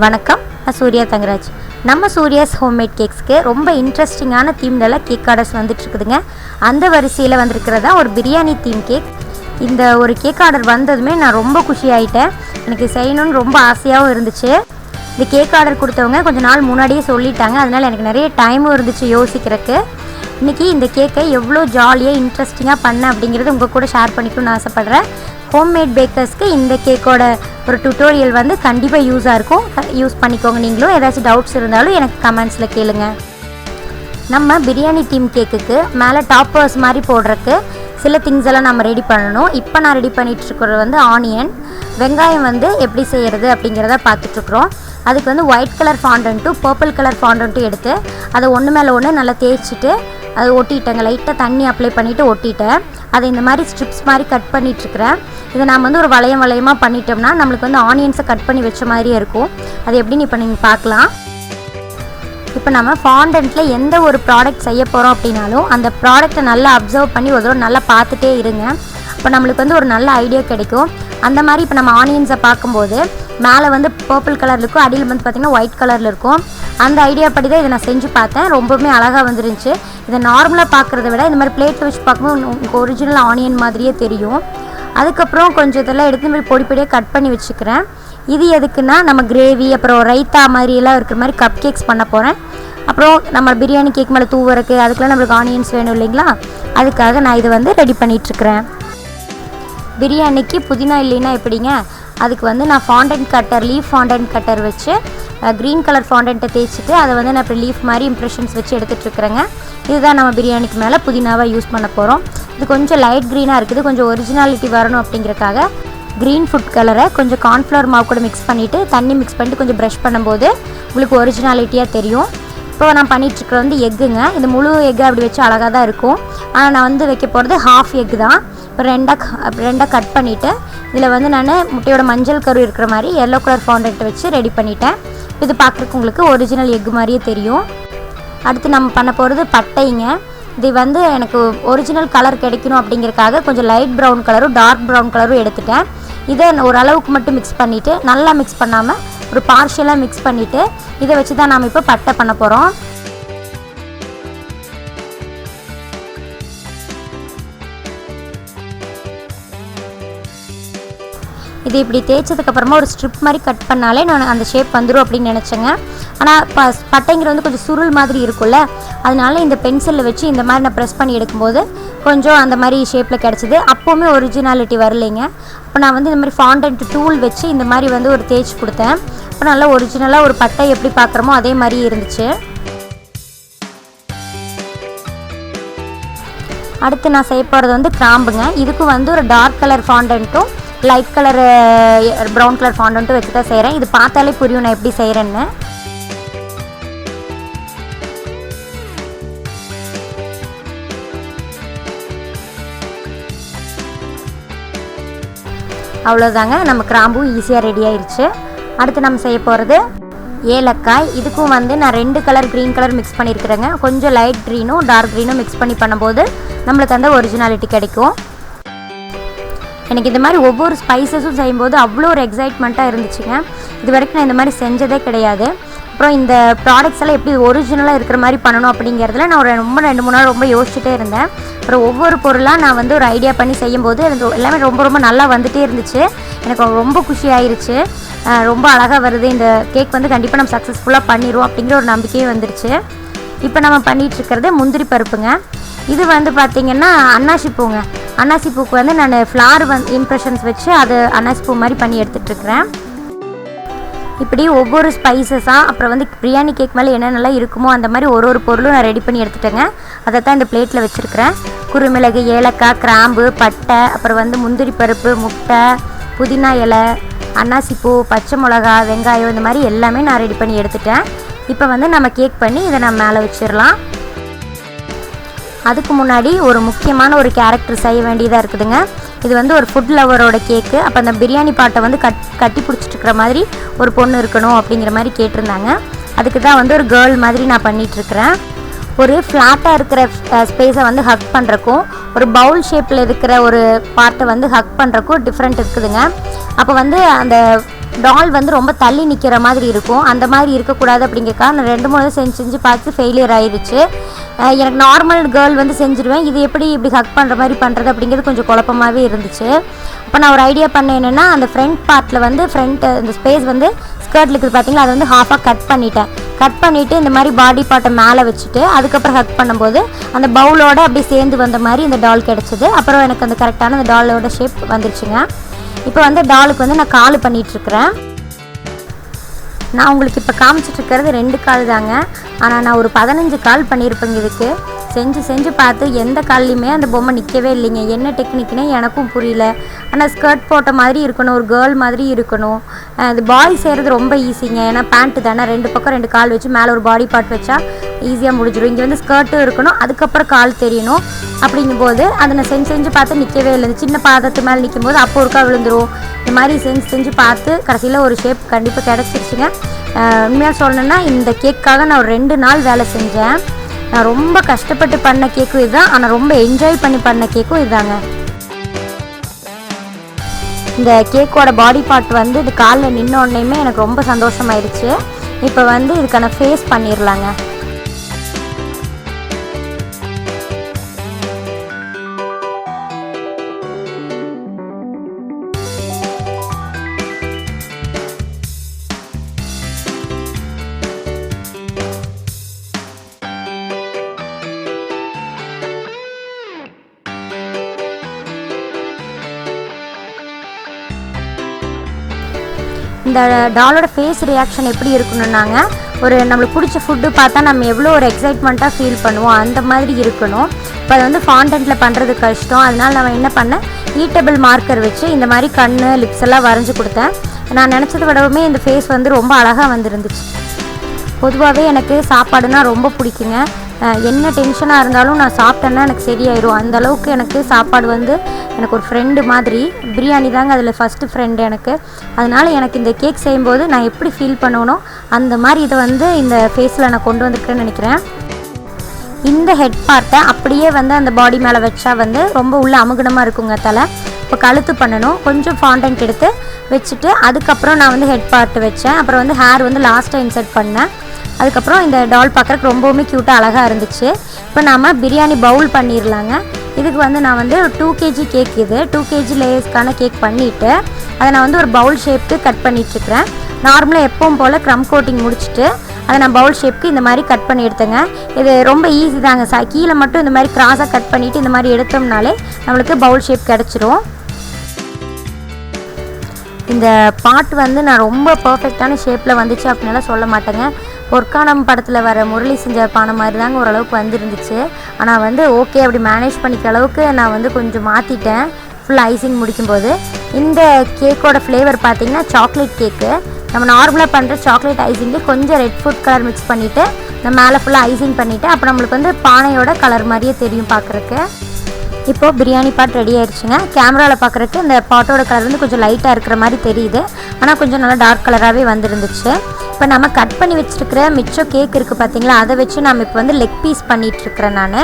வணக்கம், நான் suryathangaraj. நம்ம சூர்யாஸ் ஹோம்மேட் கேக்ஸ்க்கு ரொம்ப இன்ட்ரெஸ்டிங்கான தீம்ல கேக் ஆர்டர்ஸ் வந்துட்டு இருக்குதுங்க. அந்த வரிசையில் வந்திருக்கிறதா ஒரு பிரியாணி தீம் கேக். இந்த ஒரு கேக் ஆர்டர் வந்ததுமே நான் ரொம்ப குஷி ஆகிட்டேன். எனக்கு செய்யணும்னு ரொம்ப ஆசையாகவும் இருந்துச்சு. இந்த கேக் ஆர்டர் கொடுத்தவங்க கொஞ்சம் நாள் முன்னாடியே சொல்லிட்டாங்க. அதனால் எனக்கு நிறைய டைமும் இருந்துச்சு யோசிக்கிறதுக்கு. இன்றைக்கி இந்த கேக்கை எவ்வளோ ஜாலியாக இன்ட்ரெஸ்டிங்காக பண்ணேன் அப்படிங்கிறது உங்கள் கூட ஷேர் பண்ணிக்கணும்னு ஆசைப்பட்றேன். ஹோம்மேட் பேக்கர்ஸ்க்கு இந்த கேக்கோட ஒரு டுட்டோரியல் வந்து கண்டிப்பாக யூஸாக இருக்கும். யூஸ் பண்ணிக்கோங்க. நீங்களும் ஏதாச்சும் டவுட்ஸ் இருந்தாலும் எனக்கு கமெண்ட்ஸில் கேளுங்க. நம்ம பிரியாணி தீம் கேக்குக்கு மேலே டாப்பர்ஸ் மாதிரி போடுறதுக்கு சில திங்ஸ் எல்லாம் நம்ம ரெடி பண்ணணும். இப்போ நான் ரெடி பண்ணிகிட்டு இருக்கிறது வந்து ஆனியன், வெங்காயம் வந்து எப்படி செய்கிறது அப்படிங்கிறத பார்த்துட்ருக்குறோம். அதுக்கு வந்து ஒயிட் கலர் ஃபாண்டன்ட்டும் பர்பிள் கலர் ஃபாண்டன்ட்டும் எடுத்து அதை ஒன்று மேலே ஒன்று நல்லா தேய்ச்சிட்டு அதை ஒட்டிட்டேங்க. லைட்டாக தண்ணி அப்ளை பண்ணிவிட்டு ஒட்டிட்டேன். அதை இந்த மாதிரி ஸ்ட்ரிப்ஸ் மாதிரி கட் பண்ணிகிட்ருக்கிறேன். இதை நம்ம வந்து ஒரு வளையமாக பண்ணிட்டோம்னா நம்மளுக்கு வந்து ஆனியன்ஸை கட் பண்ணி வச்ச மாதிரியே இருக்கும். அது எப்படின்னு இப்போ நீங்கள் பார்க்கலாம். இப்போ நம்ம ஃபாண்டன்ட்டில் எந்த ஒரு ப்ராடக்ட் செய்ய போகிறோம் அப்படின்னாலும் அந்த ப்ராடக்டை நல்லா அப்சர்வ் பண்ணி ஒரு தடவை நல்லா பார்த்துட்டே இருங்க. இப்போ நம்மளுக்கு வந்து ஒரு நல்ல ஐடியா கிடைக்கும். அந்த மாதிரி இப்போ நம்ம ஆனியன்ஸை பார்க்கும்போது மேலே வந்து பர்பிள் கலரில் இருக்கும், அடியில் வந்து பார்த்திங்கன்னா ஒயிட் கலரில் இருக்கும். அந்த ஐடியா படி தான் இதை நான் செஞ்சு பார்த்தேன். ரொம்பவுமே அழகாக வந்துருந்துச்சு. இதை நார்மலாக பார்க்குறத விட இந்த மாதிரி பிளேட்டில் வச்சு பார்க்கும்போது உங்களுக்கு ஒரிஜினல் ஆனியன் மாதிரியே தெரியும். அதுக்கப்புறம் கொஞ்சம் இதெல்லாம் எடுத்து மாதிரி பொடி பொடியாக கட் பண்ணி வச்சுக்கிறேன். இது எதுக்குன்னா நம்ம கிரேவி அப்புறம் ரைத்தா மாதிரியெல்லாம் இருக்கிற மாதிரி கப் கேக்ஸ் பண்ண போகிறேன். அப்புறம் நம்ம பிரியாணி கேக் மேலே தூவறக்கு அதுக்கெலாம் நம்மளுக்கு ஆனியன்ஸ் வேணும் இல்லைங்களா, அதுக்காக நான் இதை வந்து ரெடி பண்ணிகிட்ருக்கிறேன். பிரியாணிக்கு புதினா இல்லைன்னா எப்படிங்க, அதுக்கு வந்து நான் fondant cutter, leaf fondant cutter வச்சு க்ரீன் கலர் ஃபாண்டன்ட்டை தேய்ச்சிட்டு அதை வந்து நான் இப்போ லீஃப் மாதிரி இம்ப்ரெஷன்ஸ் வச்சு எடுத்துகிட்ருக்குறேங்க. இதுதான் நம்ம பிரியாணிக்கு மேலே புதினாவாக யூஸ் பண்ண போகிறோம். இது கொஞ்சம் லைட் க்ரீனாக இருக்குது. கொஞ்சம் ஒரிஜினாலிட்டி வரணும் அப்படிங்கிறக்காக க்ரீன் ஃபுட் கலரை கொஞ்சம் கார்ன்ஃப்ளவர் மாவு கூட மிக்ஸ் பண்ணிவிட்டு தண்ணி மிக்ஸ் பண்ணிட்டு கொஞ்சம் ப்ரஷ் பண்ணும்போது உங்களுக்கு ஒரிஜினாலிட்டியாக தெரியும். இப்போ நான் பண்ணிகிட்ருக்கிறது வந்து எக்குங்க. இது முழு எக்கு அப்படி வச்சு அழகாக தான் இருக்கும். ஆனால் நான் வந்து வைக்க போகிறது ஹாஃப் எக் தான். இப்போ ரெண்டாக கட் பண்ணிவிட்டு இதில் வந்து நான் முட்டையோட மஞ்சள் கரு இருக்கிற மாதிரி எல்லோ கலர் ஃபாண்டன்ட்டை வச்சு ரெடி பண்ணிட்டேன். இது பார்க்குறதுக்கு உங்களுக்கு ஒரிஜினல் எக்கு மாதிரியே தெரியும். அடுத்து நம்ம பண்ண போகிறது பட்டைங்க. இது வந்து எனக்கு ஒரிஜினல் கலர் கிடைக்கணும் அப்படிங்கிறக்காக கொஞ்சம் லைட் ப்ரௌன் கலரும் டார்க் ப்ரௌன் கலரும் எடுத்துட்டேன். இதை ஒரு அளவுக்கு மட்டும் மிக்ஸ் பண்ணிவிட்டு, நல்லா மிக்ஸ் பண்ணாமல் ஒரு பார்ஷியலாக மிக்ஸ் பண்ணிவிட்டு இதை வச்சு தான் நாம் இப்போ பட்டை பண்ண போகிறோம். இது இப்படி தேய்ச்சதுக்கப்புறமா ஒரு ஸ்ட்ரிப் மாதிரி கட் பண்ணாலே நான் அந்த ஷேப் வந்துடும் அப்படின்னு நினச்சேங்க. ஆனால் பட்டைங்கிற வந்து கொஞ்சம் சுருள் மாதிரி இருக்கும்ல, அதனால இந்த பென்சிலில் வச்சு இந்த மாதிரி நான் ப்ரெஸ் பண்ணி எடுக்கும்போது கொஞ்சம் அந்த மாதிரி ஷேப்பில் கிடச்சிது. அப்போவுமே ஒரிஜினாலிட்டி வரலைங்க. அப்போ நான் வந்து இந்த மாதிரி ஃபாண்டன்ட் டூல் வச்சு இந்த மாதிரி வந்து ஒரு தேய்ச்சி கொடுத்தேன். அப்போ நல்லா ஒரிஜினலாக ஒரு பட்டை எப்படி பார்க்குறோமோ அதே மாதிரி இருந்துச்சு. அடுத்து நான் செய்ய போகிறது வந்து கிராம்புங்க. இதுக்கு வந்து ஒரு டார்க் கலர் ஃபாண்டன்ட்டும் லைட் கலர் ப்ரௌன் கலர் ஃபாண்டன்ட்டும் வச்சு தான் செய்கிறேன். இது பார்த்தாலே புரியும் நான் எப்படி செய்கிறேன்னு. அவ்வளோதாங்க, நம்ம கிராம்பும் ஈஸியாக ரெடி ஆயிடுச்சு. அடுத்து நம்ம செய்ய போகிறது ஏலக்காய். இதுக்கும் வந்து நான் 2 கலர் க்ரீன் கலர் மிக்ஸ் பண்ணியிருக்கிறேங்க. கொஞ்சம் லைட் க்ரீனும் டார்க் க்ரீனும் மிக்ஸ் பண்ணி பண்ணும்போது நம்மளுக்கு அந்த ஒரிஜினாலிட்டி கிடைக்கும். எனக்கு இந்த மாதிரி ஒவ்வொரு ஸ்பைசஸும் செய்யும்போது அவ்வளோ ஒரு எக்ஸைட்மெண்ட்டாக இருந்துச்சுங்க. இது வரைக்கும் நான் இந்த மாதிரி செஞ்சதே கிடையாது. அப்புறம் இந்த ப்ராடக்ட்ஸ் எல்லாம் எப்படி ஒரிஜினலாக இருக்கிற மாதிரி பண்ணணும் அப்படிங்கிறதுல நான் ஒரு 2-3 நாள் ரொம்ப யோசிச்சுட்டே இருந்தேன். அப்புறம் ஒவ்வொரு பொருளாக நான் வந்து ஒரு ஐடியா பண்ணி செய்யும்போது எனக்கு எல்லாமே ரொம்ப நல்லா வந்துகிட்டே இருந்துச்சு. எனக்கு ரொம்ப குஷி ஆயிடுச்சு. ரொம்ப அழகாக வருது இந்த கேக், வந்து கண்டிப்பாக நம்ம சக்ஸஸ்ஃபுல்லாக பண்ணிடுவோம் அப்படிங்கிற ஒரு நம்பிக்கையே வந்துருச்சு. இப்போ நம்ம பண்ணிகிட்ருக்கிறது முந்திரி பருப்புங்க. இது வந்து பார்த்திங்கன்னா அன்னாசி பூங்க. அன்னாசி பூக்கு வந்து நான் ஃப்ளார் இம்ப்ரெஷன்ஸ் வச்சு அது அன்னாசி பூ மாதிரி பண்ணி எடுத்துகிட்ருக்கிறேன். இப்படி ஒவ்வொரு ஸ்பைசஸாக அப்புறம் வந்து பிரியாணி கேக் மேலே என்னென்னலாம் இருக்குமோ அந்த மாதிரி ஒரு பொருளும் நான் ரெடி பண்ணி எடுத்துட்டேங்க. அதை தான் இந்த பிளேட்டில் வச்சுருக்கிறேன். குருமிளகு, ஏலக்காய், கிராம்பு, பட்டை, அப்புறம் வந்து முந்திரி பருப்பு, முட்டை, புதினா இலை, அன்னாசிப்பூ, பச்சை மிளகா, வெங்காயம், இந்த மாதிரி எல்லாமே நான் ரெடி பண்ணி எடுத்துட்டேன். இப்போ வந்து நம்ம கேக் பண்ணி இதை நம்ம மேலே வச்சிடலாம். அதுக்கு முன்னாடி ஒரு முக்கியமான ஒரு கேரக்டர் செய்ய வேண்டியதாக இருக்குதுங்க. இது வந்து ஒரு ஃபுட் லவரோட கேக்கு. அப்போ அந்த பிரியாணி பாட்டை வந்து கட்டி பிடிச்சிட்ருக்கிற மாதிரி ஒரு பொண்ணு இருக்கணும் அப்படிங்கிற மாதிரி கேட்டிருந்தாங்க. அதுக்கு தான் வந்து ஒரு கேர்ள் மாதிரி நான் பண்ணிகிட்ருக்கிறேன். ஒரு ஃப்ளாட்டாக இருக்கிற ஸ்பேஸை வந்து ஹக் பண்ணுறக்கும் ஒரு பவுல் ஷேப்பில் இருக்கிற ஒரு பார்ட்டை வந்து ஹக் பண்ணுறக்கும் டிஃப்ரெண்ட் இருக்குதுங்க. அப்போ வந்து அந்த டால் வந்து ரொம்ப தள்ளி நிற்கிற மாதிரி இருக்கும். அந்த மாதிரி இருக்கக்கூடாது அப்படிங்கிறக்கா நான் 2-3 செஞ்சு பார்த்து ஃபெயிலியர் ஆயிடுச்சு. எனக்கு நார்மல் கேர்ள் வந்து செஞ்சுருவேன். இது எப்படி இப்படி ஹக் பண்ணுற மாதிரி பண்ணுறது அப்படிங்கிறது கொஞ்சம் குழப்பமாகவே இருந்துச்சு. அப்போ நான் ஒரு ஐடியா பண்ணேன், என்னென்னா அந்த ஃப்ரண்ட் பார்ட்டில் வந்து இந்த ஸ்பேஸ் வந்து ஸ்கர்ட்டில் இருக்குது பார்த்தீங்களா, அதை வந்து ஹாஃபாக கட் பண்ணிவிட்டு இந்த மாதிரி பாடி பார்ட்டை மேலே வச்சுட்டு அதுக்கப்புறம் ஹக் பண்ணும்போது அந்த பவுலோடு அப்படியே சேர்ந்து வந்த மாதிரி இந்த டால் கிடச்சிது. அப்புறம் எனக்கு அந்த கரெக்டான அந்த டாலோட ஷேப் வந்துருச்சுங்க. இப்போ வந்து டாலுக்கு வந்து நான் கால் பண்ணிகிட்ருக்கிறேன். நான் உங்களுக்கு இப்போ காமிச்சிட்ருக்கிறது 2 கால் தாங்க. ஆனால் நான் ஒரு 15 கால் பண்ணியிருப்பேங்க. இதுக்கு செஞ்சு பார்த்து எந்த கால்லையுமே அந்த பொம்மை நிற்கவே இல்லைங்க. என்ன டெக்னிக்னே எனக்கும் புரியல. ஆனால் ஸ்கர்ட் போட்ட மாதிரி இருக்கணும், ஒரு கேர்ள் மாதிரி இருக்கணும். அது பாய் செய்கிறது ரொம்ப ஈஸிங்க. ஏன்னா பேண்ட்டு தானே, 2 பக்கம் 2 கால் வச்சு மேலே ஒரு பாடி பார்ட் வச்சா ஈஸியாக முடிஞ்சிடும். இங்கே வந்து ஸ்கர்ட்டும் இருக்கணும், அதுக்கப்புறம் கால் தெரியணும். அப்படிங்கும்போது அதை நான் செஞ்சு பார்த்து நிற்கவே இல்லை. இந்த சின்ன பாதத்து மேலே நிற்கும் போது அப்போ ஒருக்கா விழுந்துடும். இந்த மாதிரி செஞ்சு பார்த்து கடைசியில் ஒரு ஷேப் கண்டிப்பாக கிடச்சிருச்சுங்க. உண்மையாக சொல்லணுன்னா இந்த கேக்காக நான் ஒரு 2 நாள் வேலை செஞ்சேன். நான் ரொம்ப கஷ்டப்பட்டு பண்ண கேக்கும் இதுதான். ஆனால் ரொம்ப என்ஜாய் பண்ணி பண்ண கேக்கும் இதுதாங்க. இந்த கேக்கோட பாடி பார்ட் வந்து இது காலில் நின்ன உடனேயுமே எனக்கு ரொம்ப சந்தோஷமாயிடுச்சு. இப்போ வந்து இதுக்கான ஃபேஸ் பண்ணிடலாங்க. இந்த டாலோட ஃபேஸ் ரியாக்ஷன் எப்படி இருக்கணும்னாங்க, ஒரு நம்மளுக்கு பிடிச்ச ஃபுட்டு பார்த்தா நம்ம எவ்வளோ ஒரு எக்ஸைட்மெண்ட்டாக ஃபீல் பண்ணுவோம் அந்த மாதிரி இருக்கணும். இப்போ அதை வந்து ஃபாண்டன்ட்டில் பண்ணுறது கஷ்டம். அதனால் நான் என்ன பண்ணேன், ஈட்டபிள் மார்க்கர் வச்சு இந்த மாதிரி கண் லிப்ஸ் எல்லாம் வரைஞ்சி கொடுத்தேன். நான் நினச்சதை விடவுமே இந்த ஃபேஸ் வந்து ரொம்ப அழகாக வந்துருந்துச்சு. பொதுவாகவே எனக்கு சாப்பாடுனா ரொம்ப பிடிக்குங்க. என்ன டென்ஷனாக இருந்தாலும் நான் சாப்பிட்டேன்னா எனக்கு சரியாயிடும். அந்தளவுக்கு எனக்கு சாப்பாடு வந்து எனக்கு ஒரு ஃப்ரெண்டு மாதிரி. பிரியாணி தாங்க அதில் ஃபஸ்ட்டு ஃப்ரெண்டு எனக்கு. அதனால் எனக்கு இந்த கேக் செய்யும்போது நான் எப்படி ஃபீல் பண்ணுவேனோ அந்த மாதிரி இதை வந்து இந்த ஃபேஸில் நான் கொண்டு வந்துருக்கேன்னு நினைக்கிறேன். இந்த ஹெட் பார்ட்டை அப்படியே வந்து அந்த பாடி மேலே வச்சா வந்து ரொம்ப உள்ள அமுகுணமாக இருக்குங்க தலை. இப்போ கழுத்து பண்ணணும். கொஞ்சம் ஃபாண்டன்ட் எடுத்து வச்சுட்டு அதுக்கப்புறம் நான் வந்து ஹெட் பார்ட்டு வச்சேன். அப்புறம் வந்து ஹேர் வந்து லாஸ்ட்டாக இன்சர்ட் பண்ணேன். அதுக்கப்புறம் இந்த டால் பார்க்குறக்கு ரொம்பவுமே க்யூட்டாக அழகாக இருந்துச்சு. இப்போ நாம் பிரியாணி பவுல் பண்ணிடலாங்க. இதுக்கு வந்து நான் வந்து 2 kg கேக், இது 2 kg லேயர்ஸ்க்கான கேக் பண்ணிவிட்டு அதை நான் வந்து ஒரு பவுல் ஷேப்புக்கு கட் பண்ணிகிட்ருக்கிறேன். நார்மலாக எப்பவும் போல் க்ரம் கோட்டிங் முடிச்சுட்டு அதை நான் பவுல் ஷேப்புக்கு இந்த மாதிரி கட் பண்ணி எடுத்தேங்க. இது ரொம்ப ஈஸி தாங்க. கீழே மட்டும் இந்த மாதிரி கிராஸாக கட் பண்ணிவிட்டு இந்த மாதிரி எடுத்தோம்னாலே நம்மளுக்கு பவுல் ஷேப் கிடச்சிரும். இந்த பாட் வந்து நான் ரொம்ப பர்ஃபெக்டான ஷேப்பில் வந்துச்சு அப்படின்னால சொல்ல மாட்டேங்க. பொற்கானம் படத்தில் வர முரளி செஞ்ச பானை மாதிரி தாங்க ஓரளவுக்கு வந்துருந்துச்சு. ஆனால் வந்து ஓகே அப்படி மேனேஜ் பண்ணிக்க அளவுக்கு நான் வந்து கொஞ்சம் மாற்றிட்டேன் ஃபுல் ஐசிங் முடிக்கும்போது. இந்த கேக்கோட ஃப்ளேவர் பார்த்திங்கன்னா சாக்லேட் கேக்கு. நம்ம நார்மலாக பண்ணுற சாக்லேட் ஐசிங்லேயே கொஞ்சம் ரெட் ஃபுட் கலர் மிக்ஸ் பண்ணிவிட்டு நம்ம மேலே ஃபுல்லாக ஐசிங் பண்ணிவிட்டு அப்போ நம்மளுக்கு வந்து பானையோட கலர் மாதிரியே தெரியும் பார்க்குறக்கு. இப்போது பிரியாணி பாட் ரெடி ஆயிடுச்சுங்க. கேமராவில் பார்க்குறக்கு இந்த பாட்டோட கலர் வந்து கொஞ்சம் லைட்டாக இருக்கிற மாதிரி தெரியுது. ஆனால் கொஞ்சம் நல்லா டார்க் கலராகவே வந்துருந்துச்சு. இப்போ நம்ம கட் பண்ணி வச்சுருக்கிற மிச்சம் கேக் இருக்குது பார்த்தீங்களா, அதை வச்சு நம்ம இப்போ வந்து லெக் பீஸ் பண்ணிகிட்ருக்கிறேன். நான்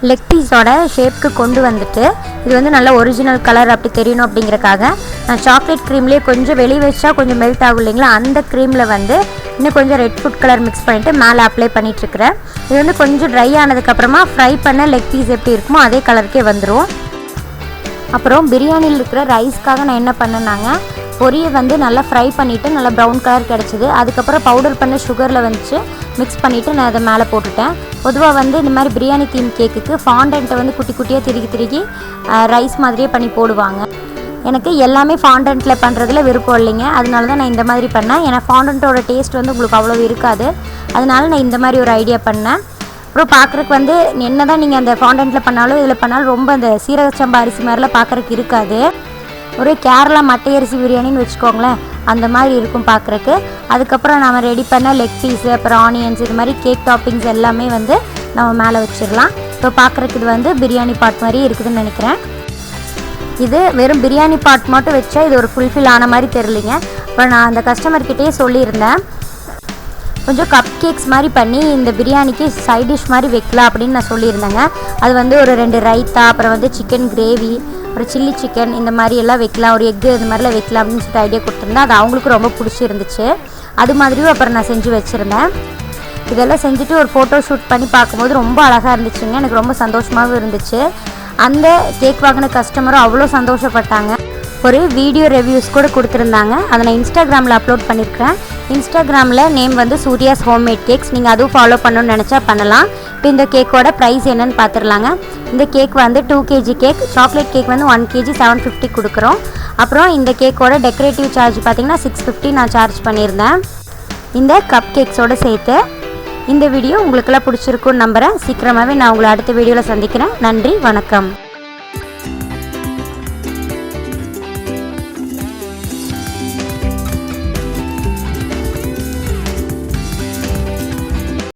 லெக் பீஸோட ஷேப்புக்கு கொண்டு வந்துட்டு இது வந்து நல்ல ஒரிஜினல் கலர் அப்படி தெரியணும் அப்படிங்கிறக்காக நான் சாக்லேட் க்ரீம்லேயே கொஞ்சம் வெளியே வச்சா கொஞ்சம் மெல்ட் ஆகும் இல்லைங்களா, அந்த க்ரீமில் வந்து இன்னும் கொஞ்சம் ரெட் ஃபுட் கலர் மிக்ஸ் பண்ணிவிட்டு மேலே அப்ளை பண்ணிகிட்ருக்கிறேன். இது வந்து கொஞ்சம் ட்ரை ஆனதுக்கப்புறமா ஃப்ரை பண்ண லெக் பீஸ் எப்படி இருக்குமோ அதே கலருக்கே வந்துடும். அப்புறம் பிரியாணியில் இருக்கிற ரைஸ்க்காக நான் என்ன பண்ணேன்னாங்க, பொரியை வந்து நல்லா ஃப்ரை பண்ணிவிட்டு நல்லா ப்ரௌன் கலர் கிடச்சிது. அதுக்கப்புறம் பவுடர் பண்ண சுகரில் வந்துச்சு மிக்ஸ் பண்ணிவிட்டு நான் அதை மேலே போட்டுட்டேன். பொதுவாக வந்து இந்த மாதிரி பிரியாணி தீம் கேக்குக்கு ஃபாண்டன்ட்டை வந்து குட்டி குட்டியாக திருகி ரைஸ் மாதிரியே பண்ணி போடுவாங்க. எனக்கு எல்லாமே ஃபாண்டன்ட்டில் பண்ணுறதுல விருப்பம் இல்லைங்க. அதனால தான் நான் இந்த மாதிரி பண்ணேன். ஏன்னா ஃபாண்டன்ட்டோட டேஸ்ட் வந்து உங்களுக்கு அவ்வளோ இருக்காது. அதனால நான் இந்த மாதிரி ஒரு ஐடியா பண்ணேன். அப்புறம் பார்க்குறக்கு வந்து என்ன தான் நீங்கள் அந்த ஃபாண்டன்ட்டில் பண்ணாலும் இதில் பண்ணாலும் ரொம்ப அந்த சீரக சம்பா அரிசி மாதிரிலாம் பார்க்குறக்கு இருக்காது. ஒரு கேரளா மட்டை அரிசி பிரியாணின்னு வச்சுக்கோங்களேன், அந்த மாதிரி இருக்கும் பார்க்குறக்கு. அதுக்கப்புறம் நம்ம ரெடி பண்ண லெக் பீஸு அப்புறம் ஆனியன்ஸ் இது மாதிரி கேக் டாப்பிங்ஸ் எல்லாமே வந்து நம்ம மேலே வச்சிடலாம். இப்போ பார்க்குறக்கு இது வந்து பிரியாணி பாட் மாதிரி இருக்குதுன்னு நினைக்கிறேன். இது வெறும் பிரியாணி பாட் மட்டும் வச்சா இது ஒரு ஃபுல்ஃபில் ஆன மாதிரி தெரியலிங்க. இப்போ நான் அந்த கஸ்டமர்கிட்டயே சொல்லியிருந்தேன், கொஞ்சம் கப் கேக்ஸ் மாதிரி பண்ணி இந்த பிரியாணிக்கு சைட் டிஷ் மாதிரி வைக்கலாம் அப்படின்னு நான் சொல்லியிருந்தேங்க. அது வந்து ஒரு 2 ரைத்தா, அப்புறம் வந்து சிக்கன் கிரேவி, அப்புறம் சில்லி சிக்கன் இந்த மாதிரி எல்லாம் வைக்கலாம், ஒரு எக்கு இந்த மாதிரிலாம் வைக்கலாம் அப்படின்னு சொல்லிட்டு ஐடியா கொடுத்துருந்தேன். அது அவங்களுக்கு ரொம்ப பிடிச்சிருந்துச்சு. அது மாதிரியும் அப்புறம் நான் செஞ்சு வச்சுருந்தேன். இதெல்லாம் செஞ்சுட்டு ஒரு ஃபோட்டோ ஷூட் பண்ணி பார்க்கும்போது ரொம்ப அழகாக இருந்துச்சுங்க. எனக்கு ரொம்ப சந்தோஷமாகவும் இருந்துச்சு. அந்த கேக் வாங்கின கஸ்டமரும் அவ்வளோ சந்தோஷப்பட்டாங்க. ஒரு வீடியோ ரிவ்யூஸ் கூட கொடுத்துருந்தாங்க. அதை நான் இன்ஸ்டாகிராமில் அப்லோட் பண்ணியிருக்கிறேன். இன்ஸ்டாகிராமில் நேம் வந்து சூர்யாஸ் ஹோம்மேட் கேக்ஸ். நீங்கள் அதுவும் ஃபாலோ பண்ணணும்னு நினச்சா பண்ணலாம். இப்போ இந்த கேக்கோட ப்ரைஸ் என்னன்னு பார்த்துடலாங்க. இந்த கேக் வந்து 2 kg கேக். சாக்லேட் கேக் வந்து 1 kg 750 கொடுக்குறோம். அப்புறம் இந்த கேக்கோட டெக்கரேட்டிவ் சார்ஜ் பார்த்திங்கன்னா 650 நான் சார்ஜ் பண்ணியிருந்தேன் இந்த கப் கேக்ஸோடு சேர்த்து. இந்த வீடியோ உங்களுக்கெல்லாம் பிடிச்சிருக்குன்னு நம்புகிறேன். சீக்கிரமாகவே நான் உங்களை அடுத்த வீடியோவில் சந்திக்கிறேன். நன்றி, வணக்கம்.